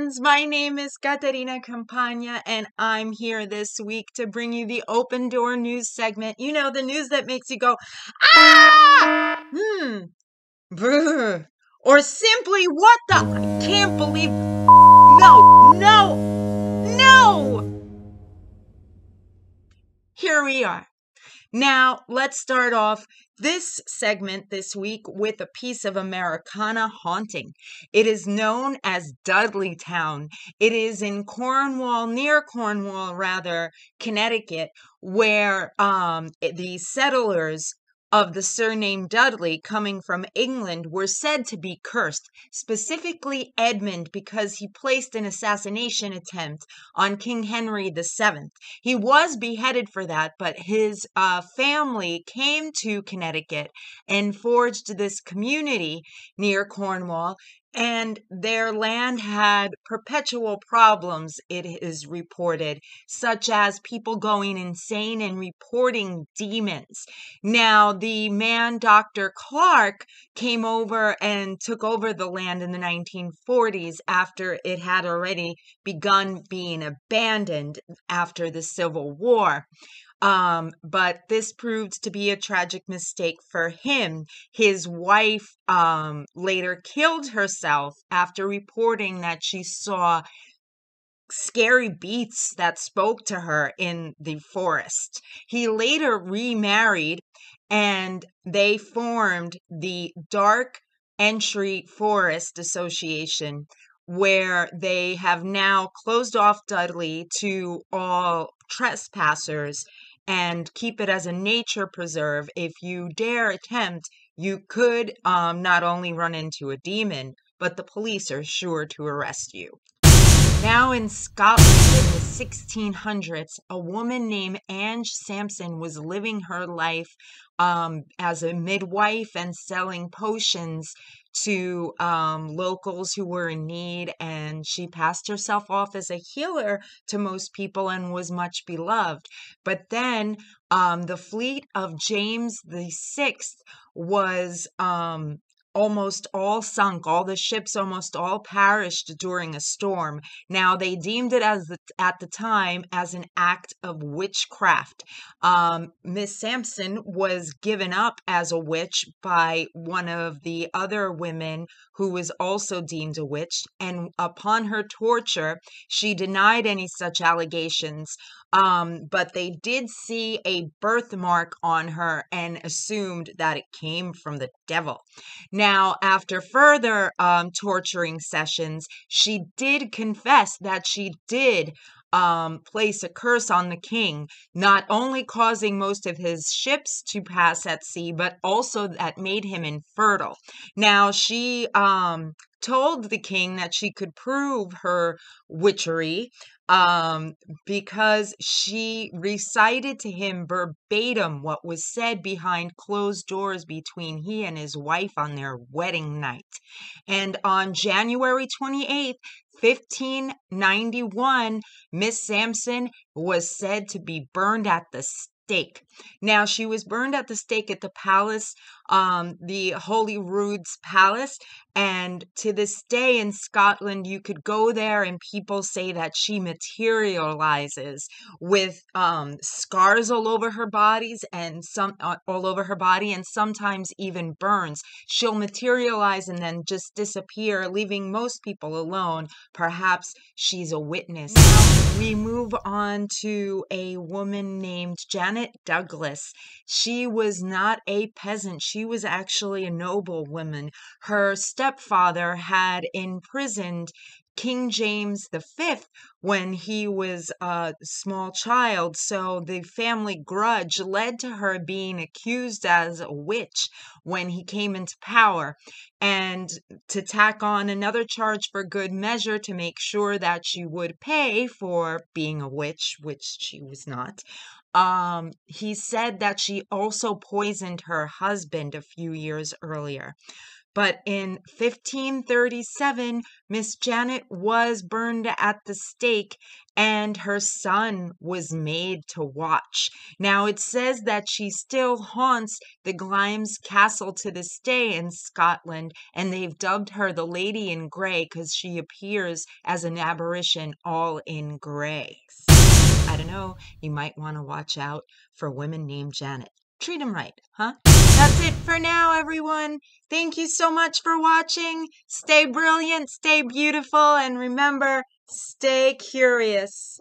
friends, my name is Caterina Campagna, and I'm here this week to bring you the Open Door News segment. You know, the news that makes you go, ah, brr, or simply, what the, I can't believe, no, no, no. Here we are. Now, let's start off this segment this week with a piece of Americana haunting. It is known as Dudleytown. It is in near Cornwall, Connecticut, where the settlers of the surname Dudley, coming from England, were said to be cursed, specifically Edmund, because he placed an assassination attempt on King Henry VII. He was beheaded for that, but his family came to Connecticut and forged this community near Cornwall, and their land had perpetual problems, it is reported, such as people going insane and reporting demons. Now, the man, Dr. Clark, came over and took over the land in the 1940s after it had already begun being abandoned after the Civil War. But this proved to be a tragic mistake for him. His wife later killed herself after reporting that she saw scary beasts that spoke to her in the forest. He later remarried, and they formed the Dark Entry Forest Association, where they have now closed off Dudley to all trespassers and keep it as a nature preserve. If you dare attempt, you could not only run into a demon, but the police are sure to arrest you. Now in Scotland in the 1600s, a woman named Ange Sampson was living her life as a midwife and selling potions to locals who were in need, and she passed herself off as a healer to most people and was much beloved. But then the fleet of James VI was almost all sunk. All the ships almost all perished during a storm. Now, they deemed it at the time as an act of witchcraft. Miss Sampson was given up as a witch by one of the other women who was also deemed a witch, and upon her torture, she denied any such allegations. But they did see a birthmark on her and assumed that it came from the devil. Now, after further torturing sessions, she did confess that she did place a curse on the king, not only causing most of his ships to pass at sea, but also that made him infertile. Now, she told the king that she could prove her witchery because she recited to him verbatim what was said behind closed doors between he and his wife on their wedding night. And on January 28th, 1591, Miss Sampson was said to be burned at the stake. Now, she was burned at the stake at the palace, the Holyrood's Palace, and to this day in Scotland, you could go there and people say that she materializes with scars all over her bodies and all over her body, and sometimes even burns. She'll materialize and then just disappear, leaving most people alone. Perhaps she's a witness. Now we move on to a woman named Janet Douglas. She was not a peasant. She was actually a noblewoman. Her stepfather had imprisoned King James V when he was a small child, so the family grudge led to her being accused as a witch when he came into power, and to tack on another charge for good measure to make sure that she would pay for being a witch, which she was not. He said that she also poisoned her husband a few years earlier. But in 1537, Miss Janet was burned at the stake and her son was made to watch. Now it says that she still haunts the Glymes Castle to this day in Scotland, and they've dubbed her the Lady in Grey because she appears as an apparition all in gray. I don't know, you might want to watch out for women named Janet. Treat them right, huh? That's it for now, everyone. Thank you so much for watching. Stay brilliant, stay beautiful, and remember, stay curious.